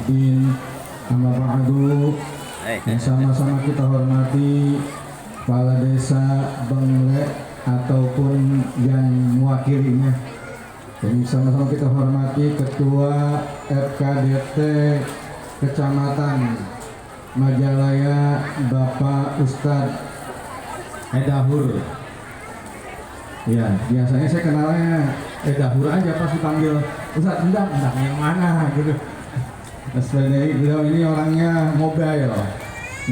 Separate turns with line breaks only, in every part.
Din amma ba'du, yang sama-sama kita hormati kepala desa Bengle ataupun yang mewakilinya, dan sama-sama kita hormati ketua FKDT Kecamatan Majalaya Bapak Ustadz Edahur. Ya, biasanya saya kenalnya Edahur aja pas dipanggil Ustadz, endang yang mana gitu. Sebenarnya beliau ini orangnya mobile,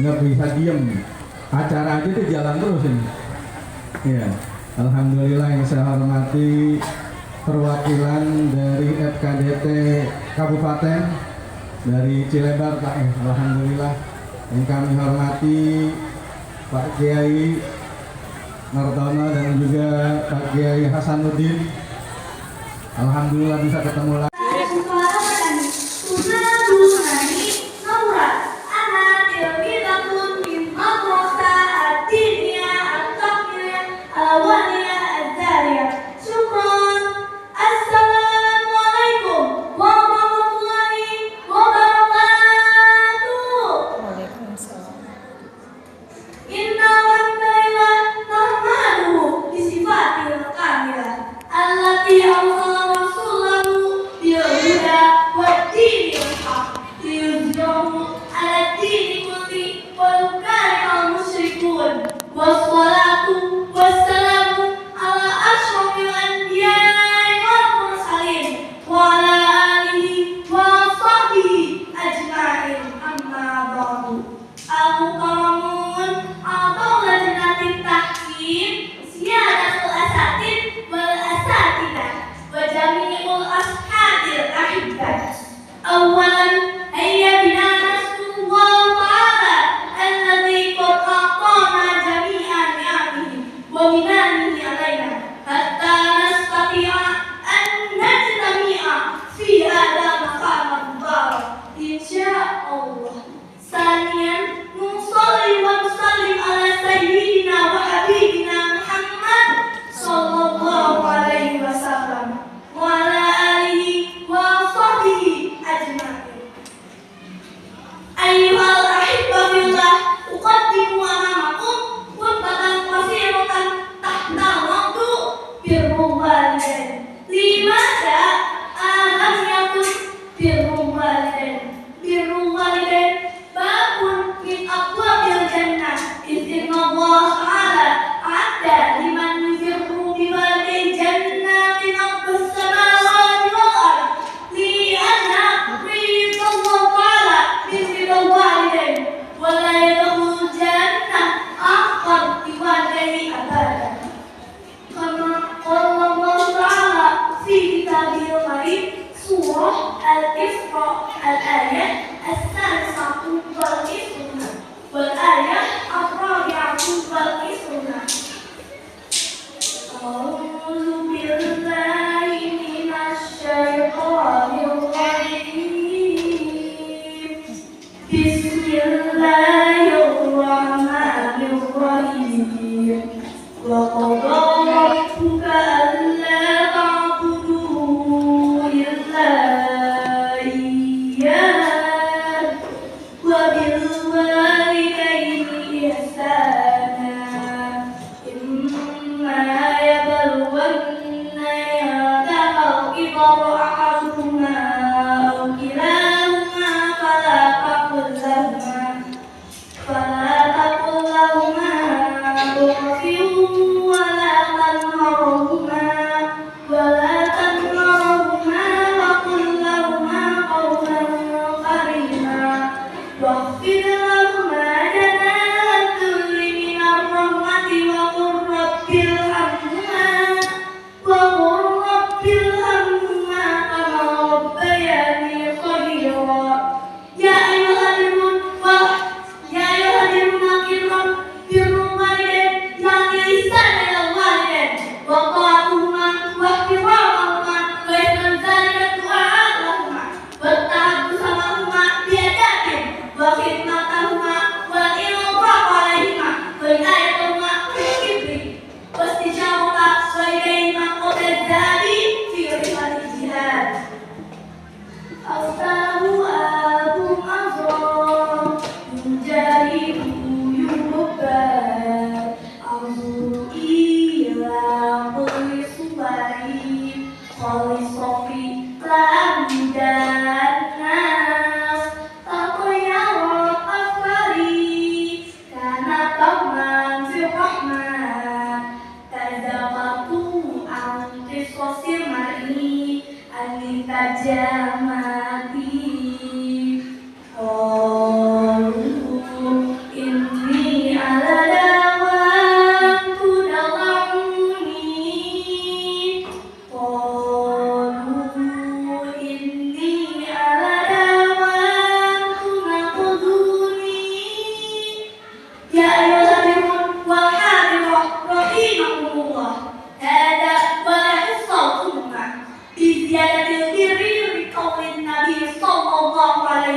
nggak bisa diem, acara aja tuh jalan terus ini. Ya, alhamdulillah yang saya hormati perwakilan dari FKDT Kabupaten dari Cilebar, Pak. Alhamdulillah yang kami hormati Pak Kiai Martono dan juga Pak Kiai Hasanuddin. Alhamdulillah bisa ketemu lagi.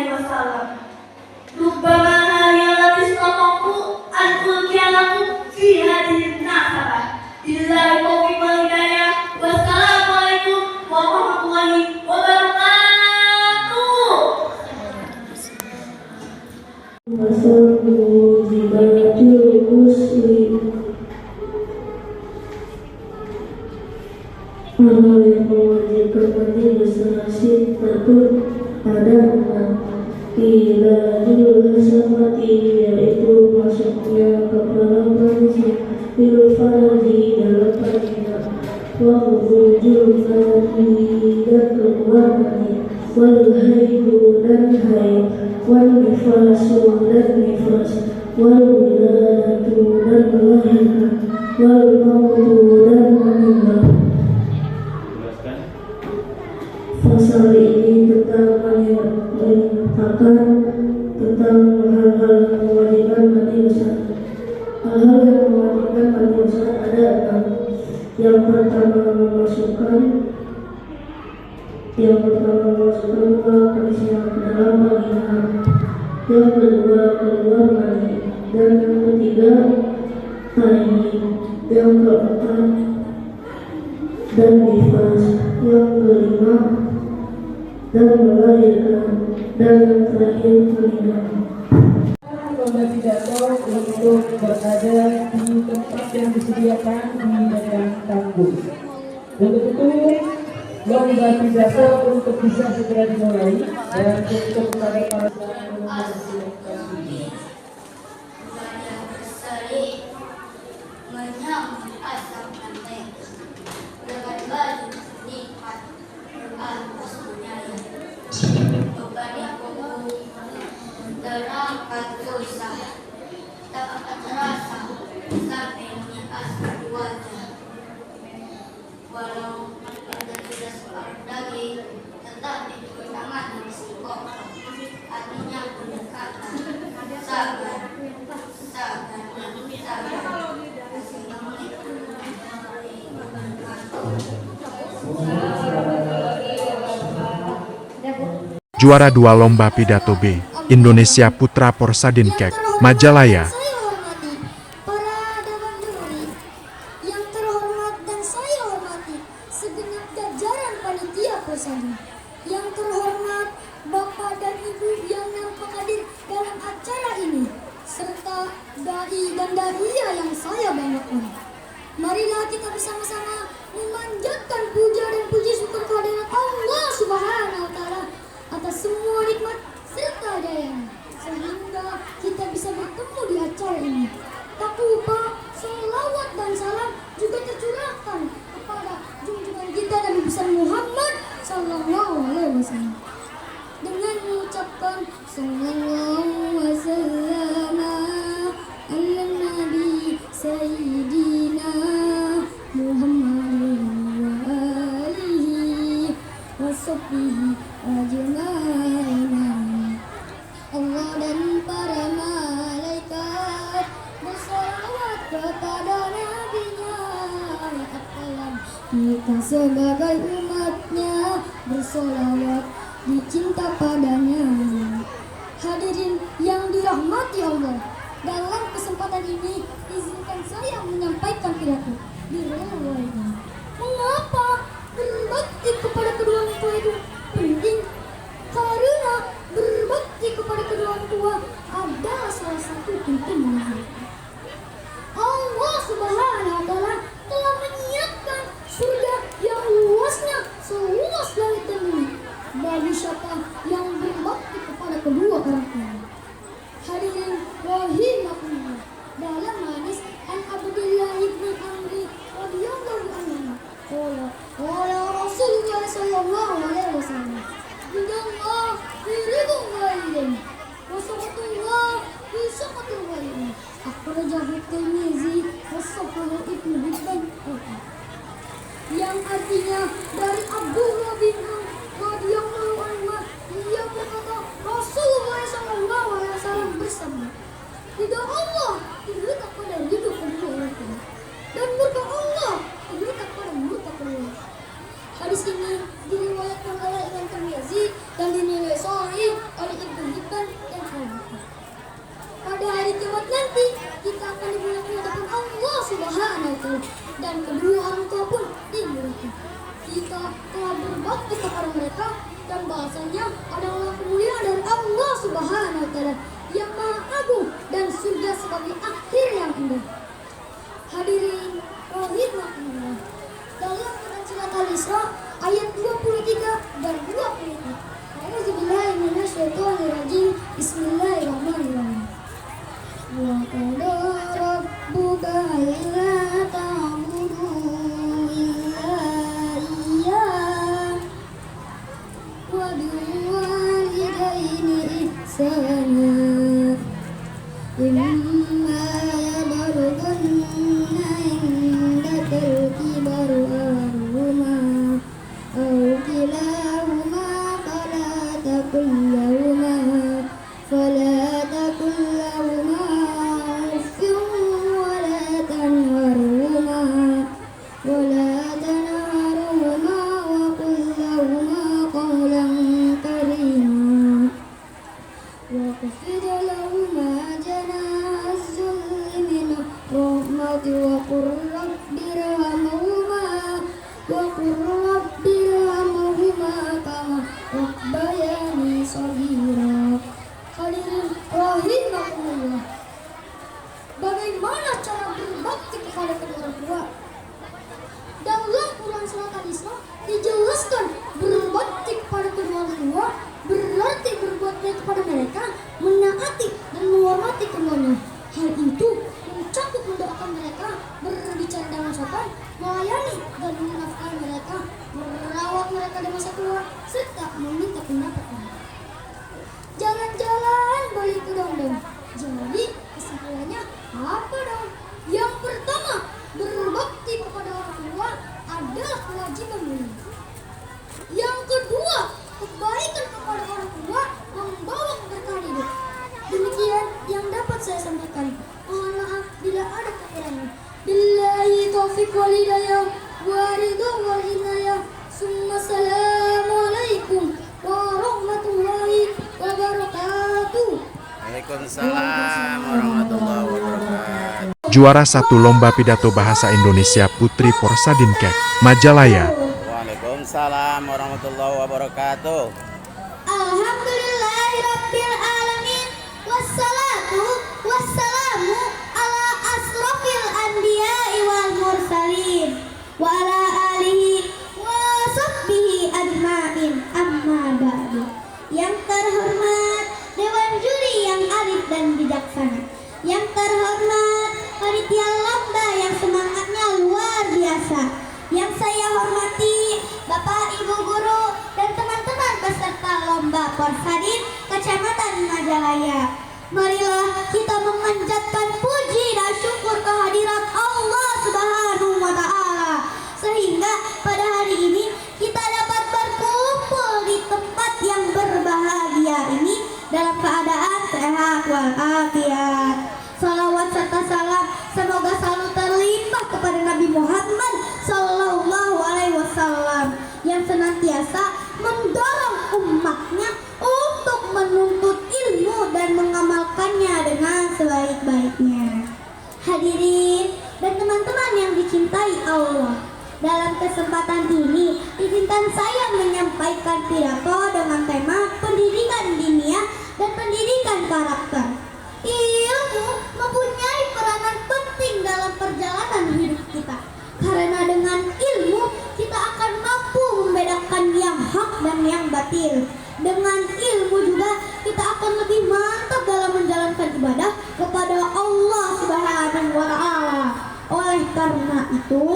alaihi wasallam. Rubbama ya istata'tu an ulqiya lakum fi hadhihi an-nasabah. Billahi taufiq wal hidayah. Wassalamualaikum warahmatullahi wabarakatuh.
Wassalamualaikum muslim. Hal yang mewajibkan mandi berselasih takut adanya iladul hasamati, yaitu masuknya ke dalam manusia bil farji dalam perintah wa wujud mani dan keluar mani wal haidu dan haid wal nifasu dan nifas wal wiladatu dan melahirkan wal mautu dan meninggal. Pasal ini tentang menyatakan tentang hal-hal yang mewajibkan mandi besar. Hal-hal yang mewajibkan mandi besar ada 6. Yang pertama memasukkan dua manusia ke dalam vagina. Yang kedua keluar mani. Dan yang ketiga haid. Yang keempat dan nifas. Yang kelima dan melahirkan, dan yang terakhir meninggal.
Lomba pidato untuk berada di tempat yang disediakan di dalam kampus. Untuk itu, lomba pidato untuk bisa segera dimulai dan untuk para
terangkat dosa, tak akan terasa sampai menyaksikan wajah. Walau kita sudah separuh daging, tetapi tangan bersingkong. Artinya pendekatan, sabar,
Juara 2 Lomba Pidato B, Indonesia Putra Porsadinkek, Majalaya.
Saya hormati para dewan juri yang terhormat, dan saya hormati segenap jajaran panitia Porsadin. Yang terhormat Bapak dan Ibu yang nampak hadir dalam acara ini, serta dai dan daia yang saya banggakan. Marilah kita bersama-sama memanjatkan puja dan puji syukur kehadirat Allah Subhanahu wa Ta'ala atas semua nikmat serta dayanya, sehingga kita bisa bertemu di acara ini. Tak lupa selawat dan salam juga tercurahkan kepada junjungan kita Nabi besar Muhammad Sallallahu Alaihi Wasallam dengan mengucapkan Sallallahu Wasallam ala Nabi Sayyidina Muhammadin wa alihi wa sahbihi ajma'in. Allah dan para malaikat bersalawat kepada nabinya. Apalagi kita sebagai umatnya bersalawat, dicinta padanya. Hadirin yang dirahmati Allah, dalam kesempatan ini izinkan saya menyampaikan pidato di relay ini. Mengapa berbakti kepada kedua orang tua itu penting? Karena berbakti kepada kedua orang tua adalah salah satu pintu menuju. Allah Subhanahu wa Ta'ala telah menyiapkan surga yang luasnya seluas langit dan bumi bagi siapa yang berbakti kepada kedua orang tua. Hadirin rahimakumullah, dalam hadis An Abdullah ibn Amri radhiyallahu anhu, qala Rasulullah sallallahu alaihi wasallam, Subhanahu wa Ta'ala, dan kedua orang tua pun dimurkai. Kita telah berbakti kepada mereka, dan bahasanya adalah kemuliaan dari Allah Subhanahu wa Ta'ala yang Maha Agung, dan surga sebagai akhir yang indah. Hadirin rahimakumullah, dalam Quran surat Al-Isra ayat 23 dan 24. A'udzubillahi minasyaitonirrajim. Bismillahirrahmanirrahim. Wa qala rabbuka alla ta'budu illa iyyah wa bil walidayni ihsana. Imma yablughanna indaka al-kibara ahaduhuma aw kilahuma فلا تقل لهما أف ولا تنهرهما وقل لهما قولا كريما واخفض لهما جناح الذل من الرحمة وقل رب ارحمهما كما ربياني صغيرا. Hadirin rahimakumullah, bagaimana cara berbakti kepada kedua orang tua? Dalam Quran surat Al-Isra dijelaskan berbakti kepada kedua orang tua berarti berbuat baik kepada mereka, menaati dan menghormati keduanya. Hal itu mencakup mendoakan mereka, berbicara dengan sopan, melayani dan menafkahi mereka, merawat mereka di masa tua, serta meminta pendapat mereka. Jalan-jalan balik ke dong. Jadi kesimpulannya apa dong? Yang pertama, berbakti kepada orang tua adalah kewajiban mulia. Yang kedua, kebaikan kepada orang tua membawa keberkahan hidup. Demikian yang dapat saya sampaikan. Mohon maaf bila ada kekurangan. Billahi taufiq wal hidayah wa ridha wal inayah. Summa assalamualaikum warahmatullahi wabarakatuh.
Waalaikumsalam warahmatullahi wabarakatuh.
Juara 1 Lomba Pidato Bahasa Indonesia Putri Porsadin Kek, Majalaya.
Waalaikumsalam warahmatullahi wabarakatuh.
Alhamdulillahirabbil alamin, wassalatu wassalamu ala asrofil anbiya'i wal mursalin wa ala alihi wa sahbihi ajma'in, amma ba'du. Yang terhormat Dewan Juri yang arif dan bijaksana, yang terhormat panitia lomba yang semangatnya luar biasa, yang saya hormati Bapak Ibu Guru dan teman-teman peserta lomba Porsadin Kecamatan Majalaya. Marilah kita memanjatkan puji dan syukur kehadirat Allah Subhanahu wa Ta'ala, sehingga pada hari ini kita dapat berkumpul di tempat yang berbahagia ini dalam keadaan sehat walafiat. Salawat serta salam semoga selalu terlimpah kepada Nabi Muhammad Sallallahu Alaihi Wasallam yang senantiasa mendorong umatnya untuk menuntut ilmu dan mengamalkannya dengan sebaik-baiknya. Hadirin dan teman-teman yang dicintai Allah, dalam kesempatan ini izinkan saya menyampaikan pidato dengan tema pendidikan diniyah dan pendidikan karakter. Ilmu mempunyai peranan penting dalam perjalanan hidup kita, karena dengan ilmu kita akan mampu membedakan yang hak dan yang batil. Dengan ilmu juga kita akan lebih mantap dalam menjalankan ibadah kepada Allah Subhanahu wa Ta'ala. Oleh karena itu,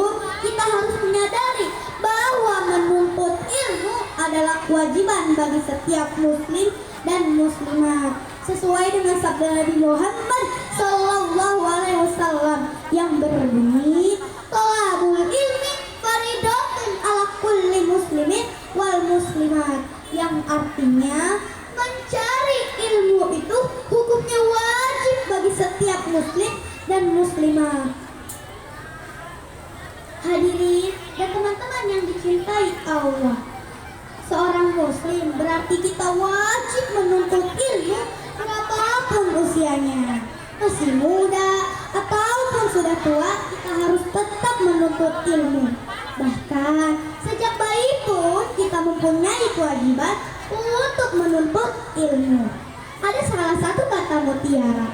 kita harus menyadari bahwa menuntut ilmu adalah kewajiban bagi setiap muslim dan muslimat, sesuai dengan sabda Nabi Muhammad Sallallahu Alaihi Wasallam yang berbunyi, "Thalabul ilmi faridatun ala kulli muslimin wal muslimat," yang artinya mencari ilmu itu hukumnya wajib bagi setiap muslim dan muslimat. Hadirin dan teman-teman yang dicintai Allah, seorang muslim berarti kita wajib menuntut ilmu berapapun usianya, masih muda ataupun sudah tua, kita harus tetap menuntut ilmu. Bahkan sejak bayi pun kita mempunyai kewajiban untuk menuntut ilmu. Ada salah satu kata mutiara,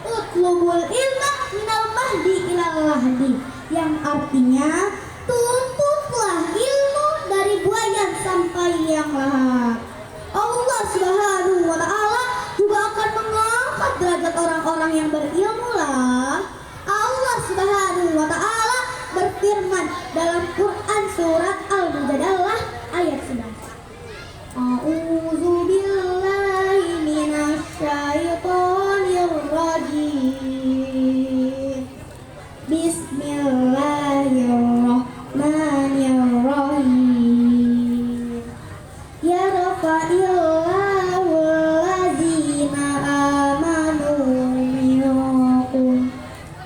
utlubul ilma minal mahdi ilal lahdi, yang artinya tuntutlah ilmu dari buayan sampai liang lahat. Allah Subhanahu wa ta'ala juga akan mengangkat derajat orang-orang yang berilmu lah. Allah Subhanahu wa ta'ala berfirman dalam Quran surat Al-Mujadalah ayat 11. A'udzu billahi minasyaitonir rajim. Bismillahirrahmanirrahim. Ya rafa'illahu allazina amanu minkum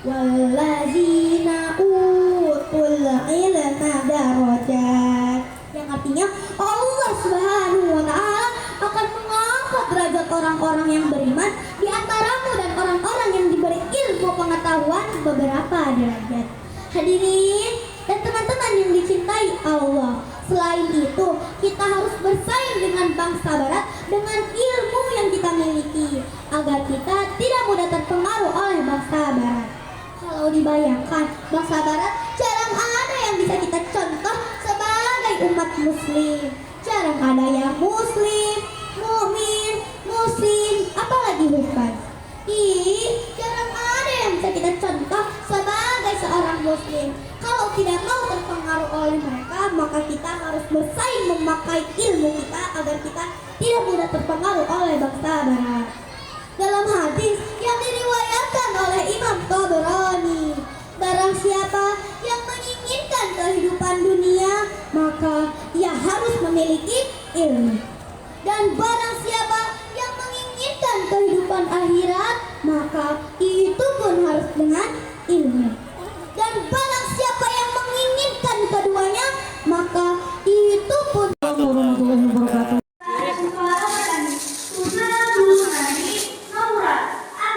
wallazina utul ilma darajat, yang artinya Allah Subhanahu wa ta'ala akan mengangkat derajat orang-orang yang beriman di antaramu dan orang-orang yang diberi ilmu pengetahuan beberapa derajat. Hadirin dan teman-teman yang dicintai Allah, selain itu kita harus bersaing dengan bangsa barat dengan ilmu yang kita miliki agar kita tidak mudah terpengaruh oleh bangsa barat. Kalau dibayangkan, bangsa barat jarang ada yang bisa kita contoh sebagai umat muslim. Jarang ada yang muslim, mukmin, muslim, apalagi hufaz. Jarang ada yang bisa kita contoh sebagai seorang muslim. Kalau tidak mau terpengaruh oleh mereka, maka kita harus bersaing memakai ilmu kita agar kita tidak mudah terpengaruh oleh bangsa barat. Dalam hadis yang diriwayatkan oleh Imam Tabrani, barang siapa yang menginginkan kehidupan dunia, maka ia harus memiliki ilmu. Dan barang siapa yang menginginkan kehidupan akhirat, maka itu pun harus dengan ilmu. Dan barang siapa yang menginginkan keduanya, maka itu pun warahmatullahi wabarakatuh.
Bismillahirrahmanirrahim.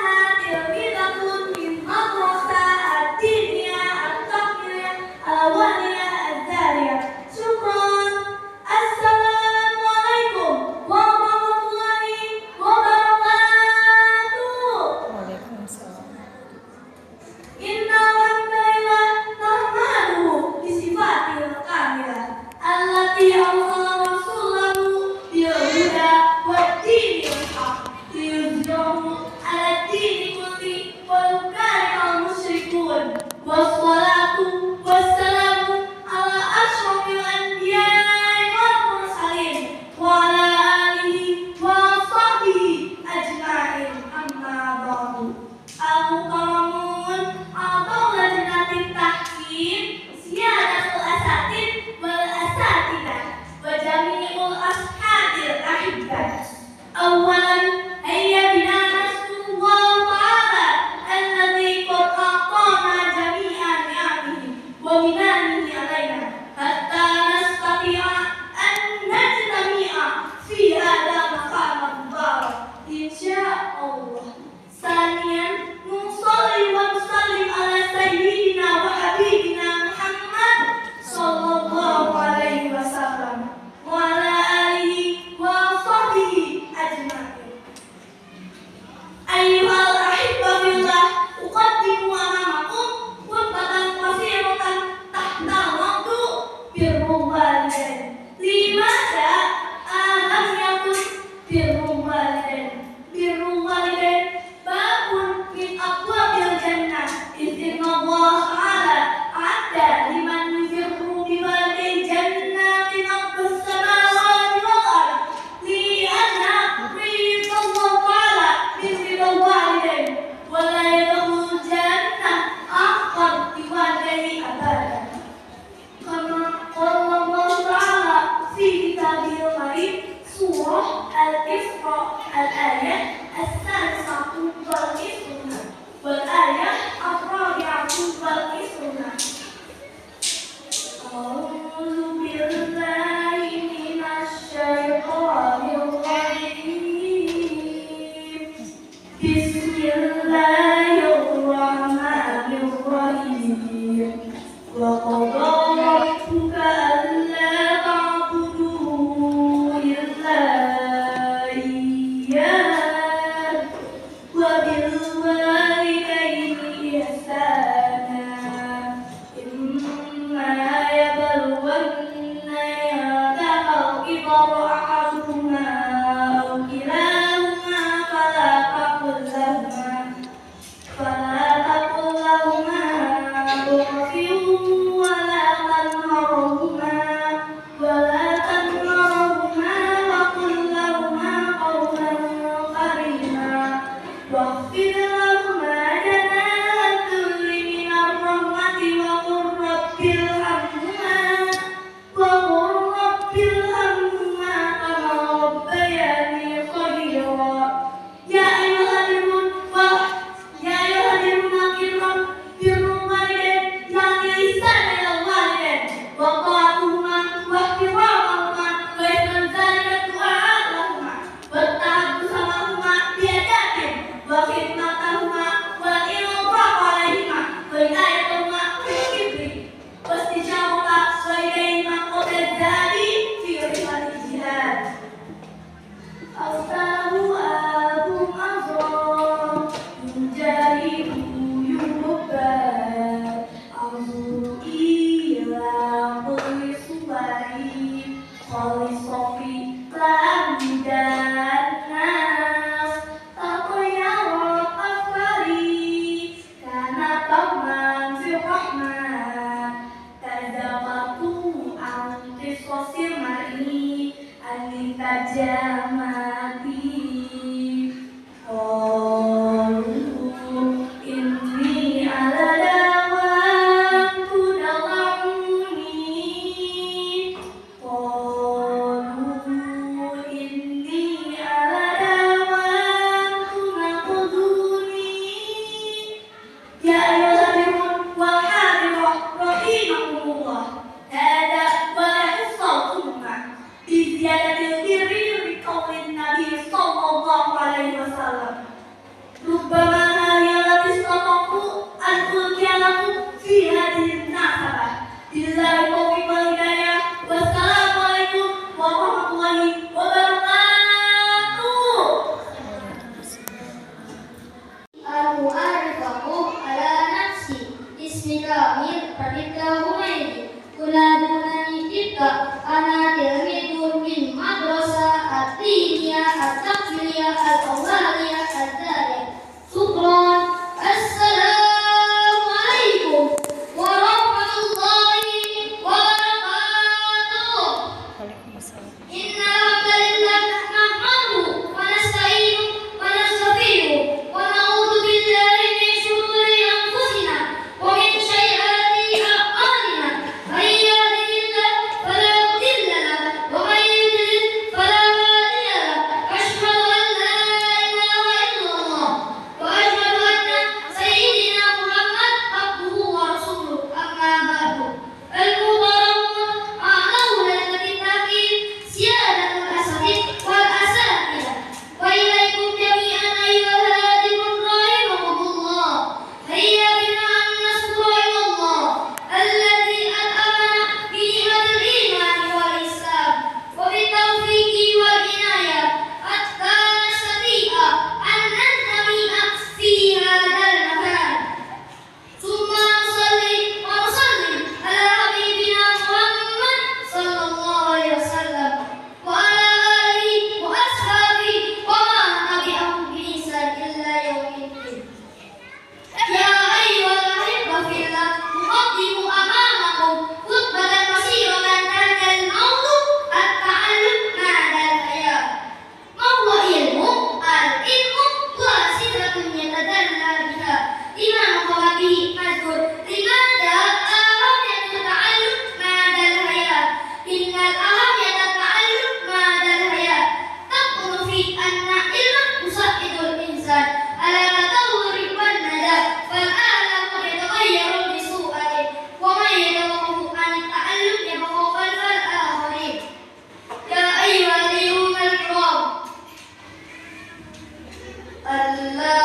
ألا لا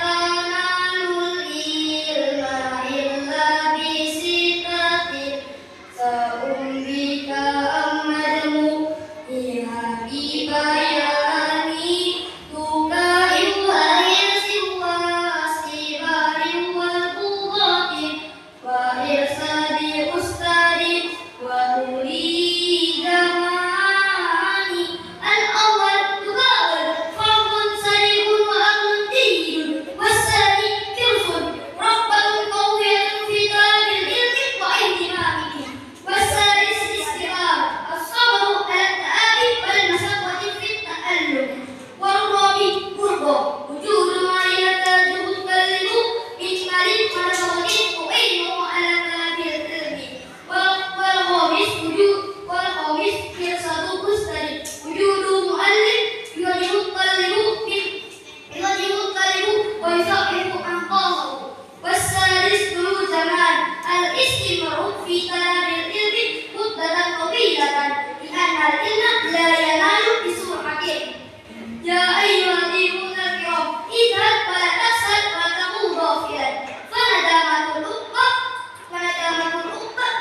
تنالوا العلم إلا بستة سأنبيك أمره يا حبيب ياني تكايو هيس واسبار والبغاة وإرسال أستاذ وأريد معاني الأول تقابل فرض سليم وأمر دين والثاني كرس رغبة قوية في طلب العلم واهتمامه والثالث الاستقامة الصبر على التآبي والمشقة في التألم والرابع قربه وجود ما يحتاجه الطالب من مال ونفقة وعلمه على طلب العلم والخامس حرصة الأستاذ وجود مؤلف يعلم الطالب ويصحح أنقاضه والسادس طول زمان الاستمرار في طلب العلم مدة طويلة لأن العلم لا ينال بسرعة. يا أيها الضيوف الكرام اذهب ولا تسأل ولا تقول غافلا فندامة الأخبة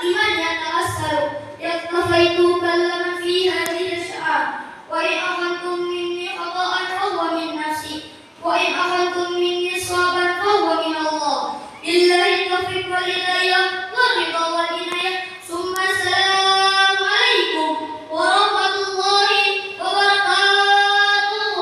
لمن يتوسل اكتفيت كلما في هذه الشعار وإن أخذتم مني خطأ فهو من نفسي وإن أخذتم مني صوابا فهو من الله لله التوفيق والهداية والرضا والعناية ثم السلام عليكم ورحمة الله وبركاته.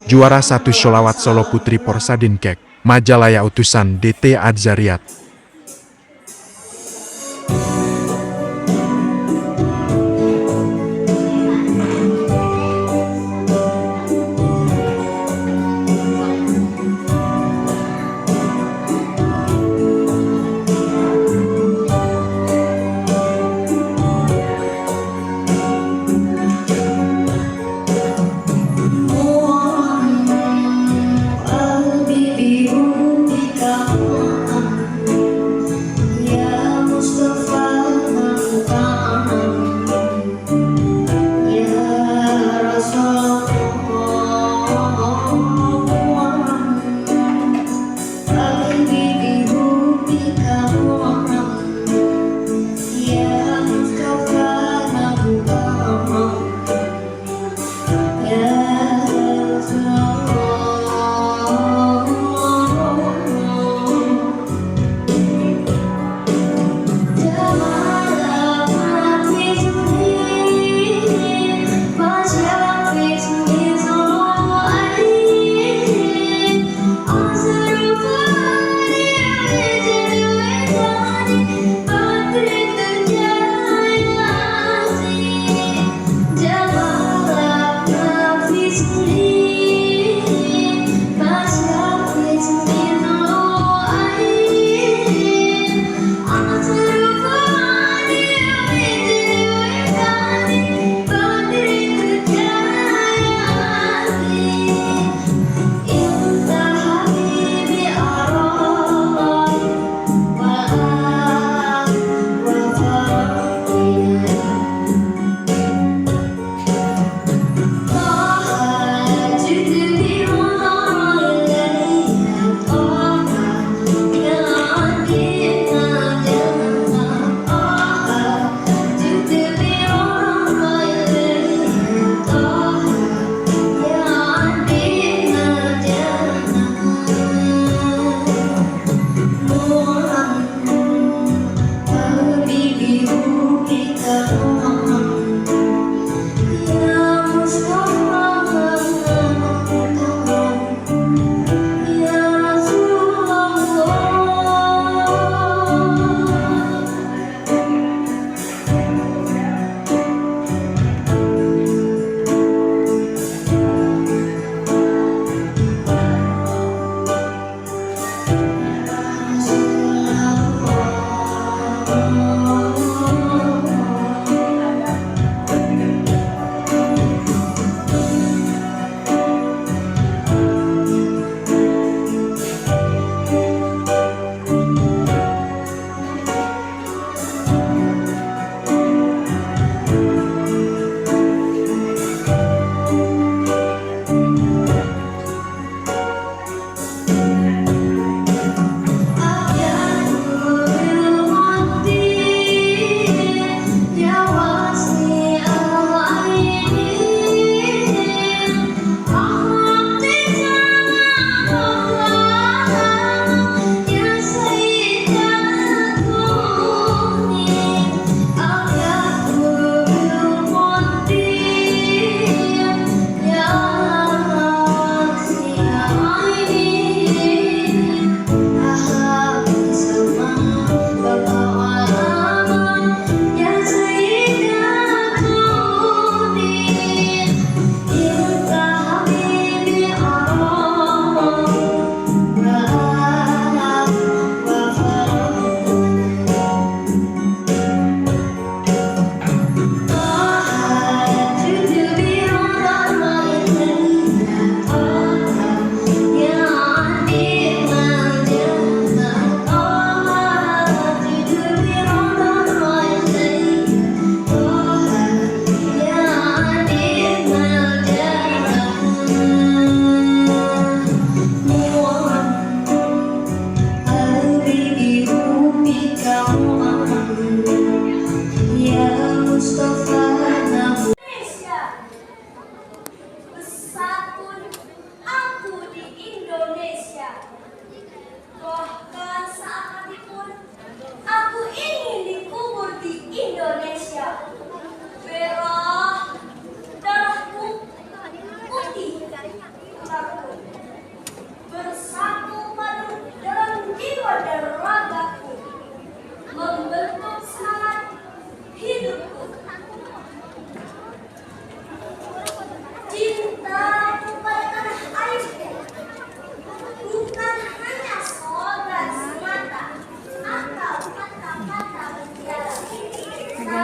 Juara 1 Sholawat Solo Putri Porsadin Kek, Majalaya Utusan DT Adzariat.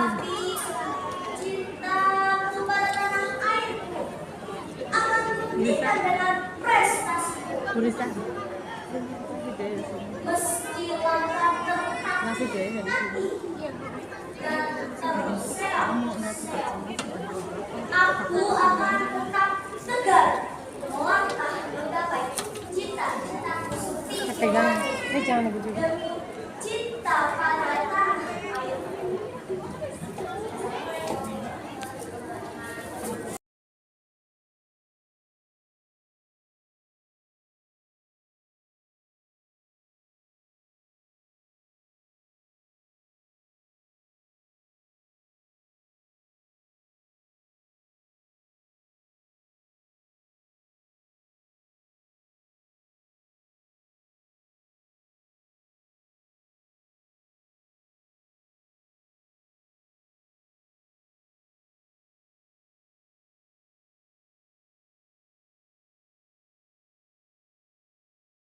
Tapi cinta kepada tanah airku akan membuktikan dengan prestasiku. Meski langkah tertanggung dan terseok, aku akan tetap tegar melangkah menggapai cita-citaku seperti demi